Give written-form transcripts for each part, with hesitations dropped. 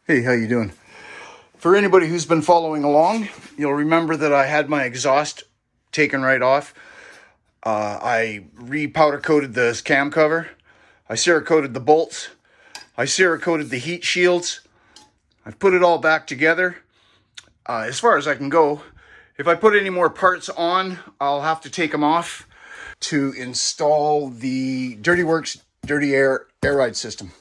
Hey, how you doing? For anybody who's been following along, you'll remember that I had my exhaust taken right off. I re-powder coated the cam cover. I Cerakoted the bolts. I Cerakoted the heat shields. I've put it all back together as far as I can go. If I put any more parts on, I'll have to take them off to install the Dirtyworks Dirty Air ride system.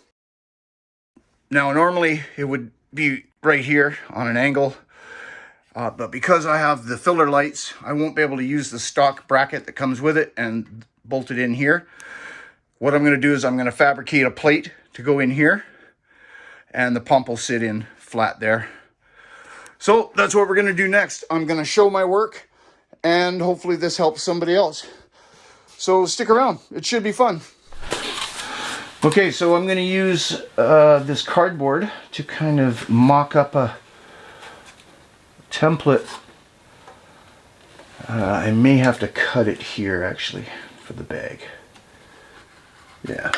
Now, normally it would be right here on an angle, but because I have the filler lights, I won't be able to use the stock bracket that comes with it and bolt it in here. What I'm going to do is I'm going to fabricate a plate to go in here, and the pump will sit in flat there. So that's what we're going to do next. I'm going to show my work, and hopefully this helps somebody else. So stick around. It should be fun. Okay, so I'm going to use this cardboard to kind of mock up a template. I may have to cut it here actually for the bag. Yeah.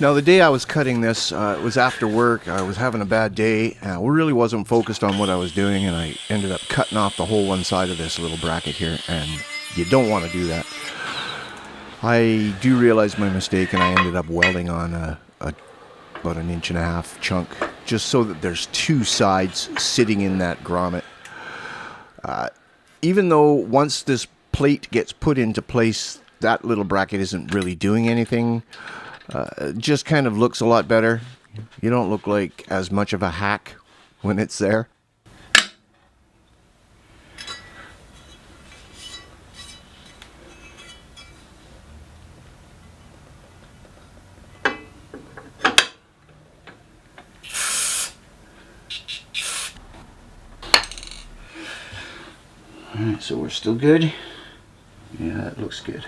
Now the day I was cutting this, it was after work. I was having a bad day. I really wasn't focused on what I was doing, and I ended up cutting off the whole one side of this little bracket here, and you don't want to do that. I do realize my mistake, and I ended up welding on about 1.5 inch chunk, just so that there's two sides sitting in that grommet. Even though once this plate gets put into place, that little bracket isn't really doing anything. It just kind of looks a lot better. You don't look like as much of a hack when it's there. Alright, so we're still good. Yeah, that looks good.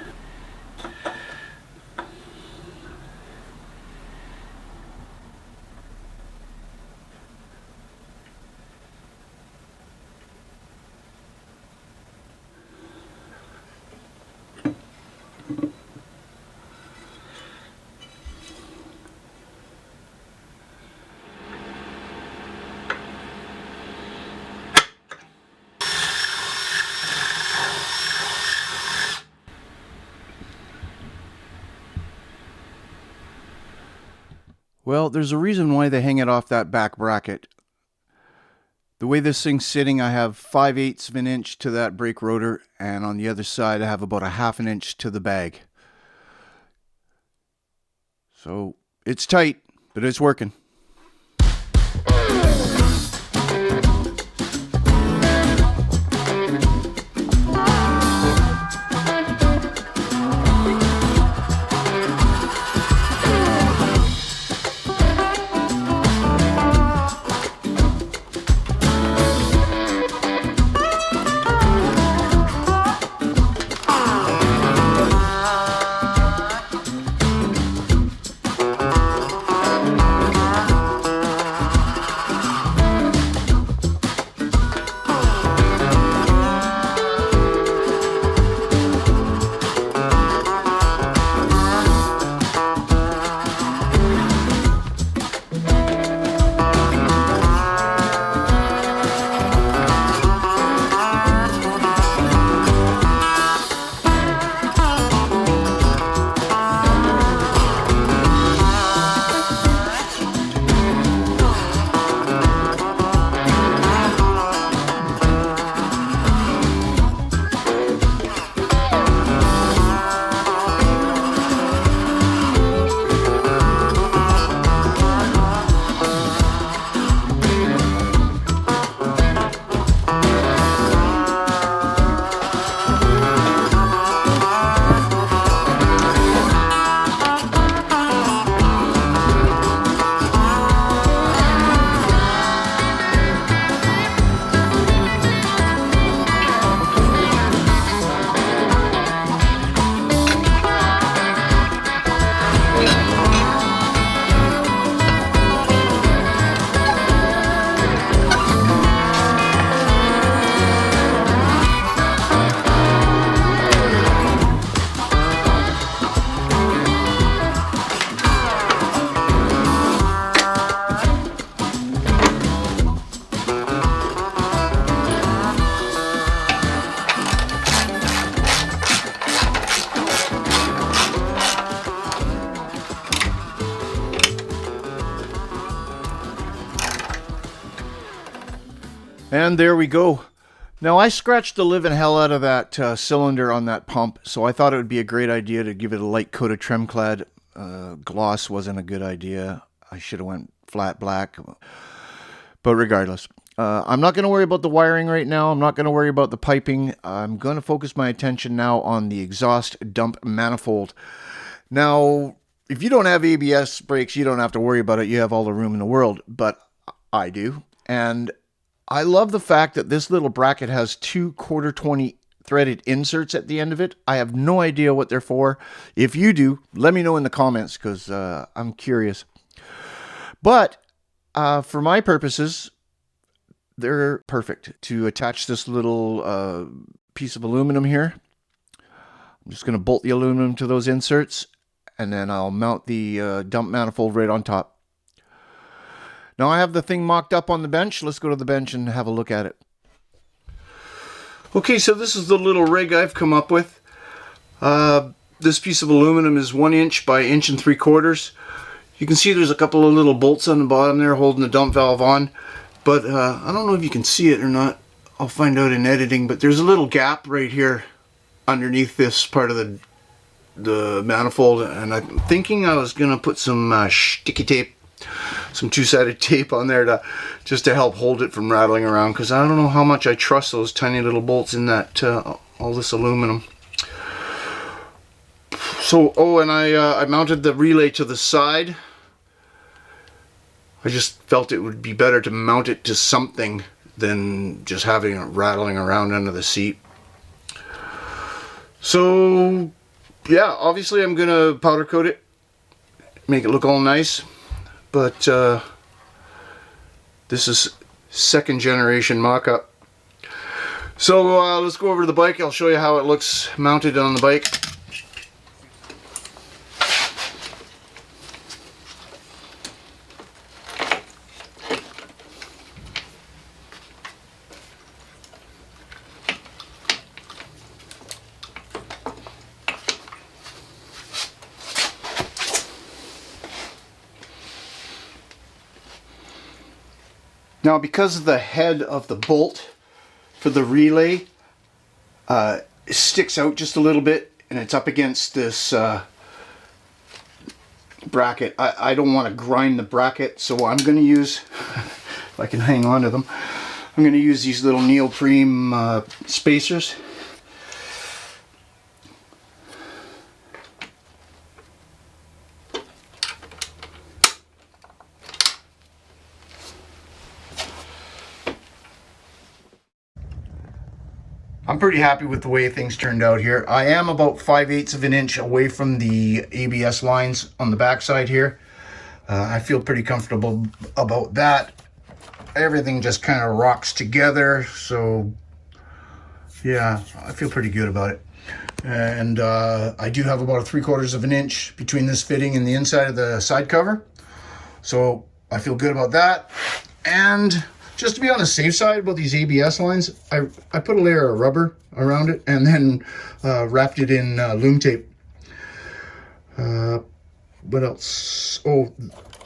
Well, there's a reason why they hang it off that back bracket. The way this thing's sitting, I have 5/8 of an inch to that brake rotor, and on the other side I have about 1/2 inch to the bag. So it's tight, but it's working. And there we go. Now, I scratched the living hell out of that cylinder on that pump, so I thought it would be a great idea to give it a light coat of Tremclad. Gloss wasn't a good idea. I should have went flat black. But regardless, I'm not going to worry about the wiring right now. I'm not going to worry about the piping. I'm going to focus my attention now on the exhaust dump manifold. Now, if you don't have ABS brakes, you don't have to worry about it. You have all the room in the world, but I do. And I love the fact that this little bracket has two 1/4-20 threaded inserts at the end of it. I have no idea what they're for. If you do, let me know in the comments, because I'm curious. But for my purposes, they're perfect to attach this little piece of aluminum here. I'm just going to bolt the aluminum to those inserts, and then I'll mount the dump manifold right on top. Now I have the thing mocked up on the bench. Let's go to the bench and have a look at it. Okay, so this is the little rig I've come up with. This piece of aluminum is 1 inch by 1 3/4 inches. You can see there's a couple of little bolts on the bottom there holding the dump valve on. But I don't know if you can see it or not. I'll find out in editing. But there's a little gap right here underneath this part of the manifold. And I'm thinking I was going to put some sticky tape, some 2-sided tape on there just to help hold it from rattling around, because I don't know how much I trust those tiny little bolts in that all this aluminum. So and I mounted the relay to the side. I just felt it would be better to mount it to something than just having it rattling around under the seat. So yeah, obviously I'm gonna powder coat it, make it look all nice. But this is 2nd generation mock-up. So let's go over to the bike. I'll show you how it looks mounted on the bike. Now, because of the head of the bolt for the relay it sticks out just a little bit, and it's up against this bracket. I don't want to grind the bracket, so I'm going to use, if I can hang on to them, I'm going to use these little neoprene spacers. I'm pretty happy with the way things turned out here. I am about 5/8 of an inch away from the ABS lines on the backside here. I feel pretty comfortable about that. Everything just kind of rocks together, so yeah, I feel pretty good about it. And I do have about 3/4 of an inch between this fitting and the inside of the side cover, so I feel good about that. And just to be on the safe side about these ABS lines, I put a layer of rubber around it and then wrapped it in loom tape. What else? Oh,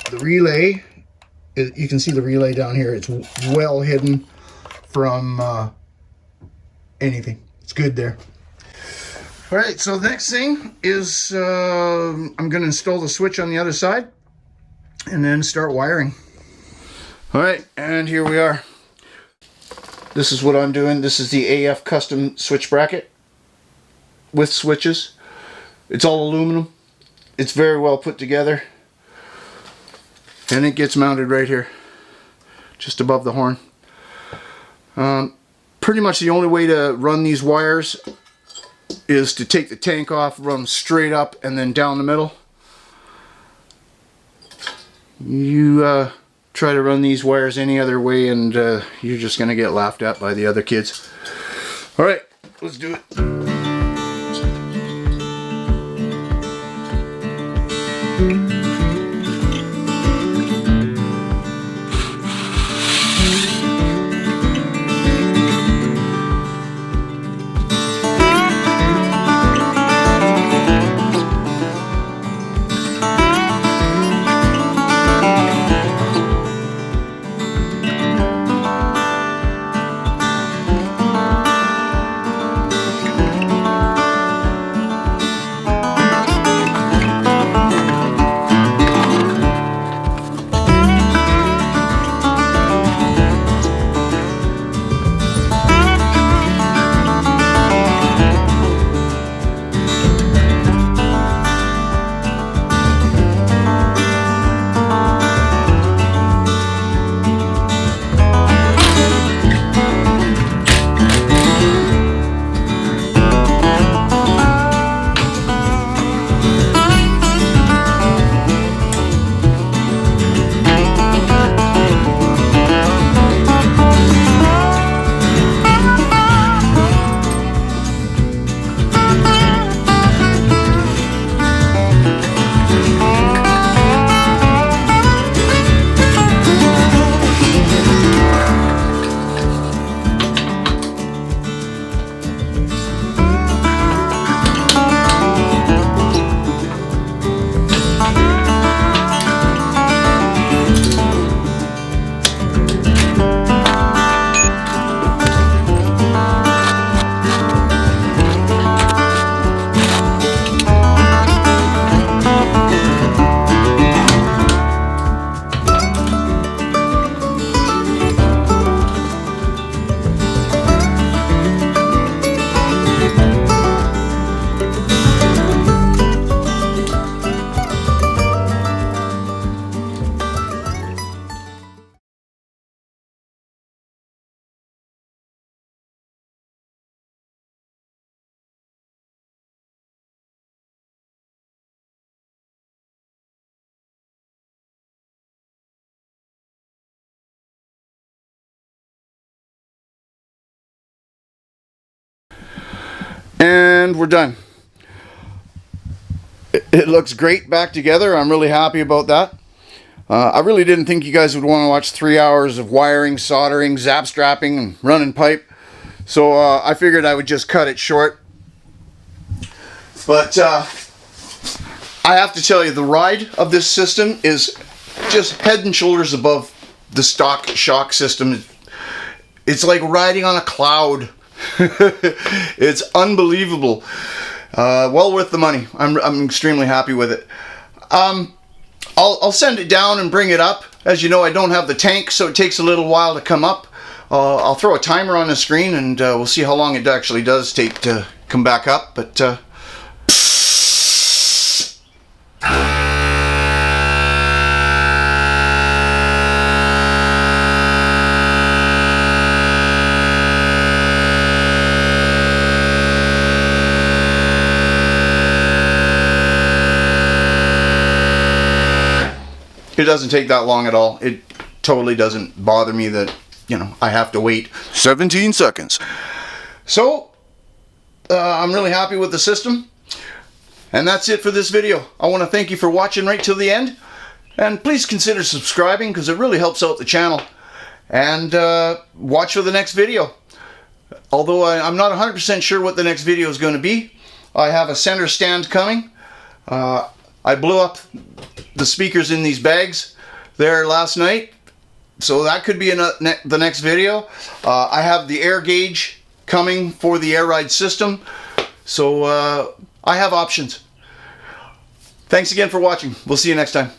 the relay. You can see the relay down here. It's well hidden from anything. It's good there. All right, so the next thing is I'm going to install the switch on the other side and then start wiring. All right, and here we are. This is what I'm doing. This is the AF custom switch bracket with switches. It's all aluminum. It's very well put together. And it gets mounted right here, just above the horn. Pretty much the only way to run these wires is to take the tank off, run them straight up, and then down the middle. You try to run these wires any other way and you're just going to get laughed at by the other kids. Alright, let's do it. And we're done. It looks great back together. I'm really happy about that. I really didn't think you guys would want to watch 3 hours of wiring, soldering, zap strapping, and running pipe. So I figured I would just cut it short. But I have to tell you, the ride of this system is just head and shoulders above the stock shock system. It's like riding on a cloud. It's unbelievable. Well worth the money. I'm extremely happy with it. I'll send it down and bring it up. As you know, I don't have the tank, so it takes a little while to come up. I'll throw a timer on the screen, and we'll see how long it actually does take to come back up. But it doesn't take that long at all. It totally doesn't bother me that, you know, I have to wait 17 seconds. So, I'm really happy with the system. And that's it for this video. I want to thank you for watching right till the end. And please consider subscribing, because it really helps out the channel. And watch for the next video. Although I'm not 100% sure what the next video is going to be. I have a center stand coming. I blew up the speakers in these bags there last night. So that could be the next video. I have the air gauge coming for the air ride system. So I have options. Thanks again for watching. We'll see you next time.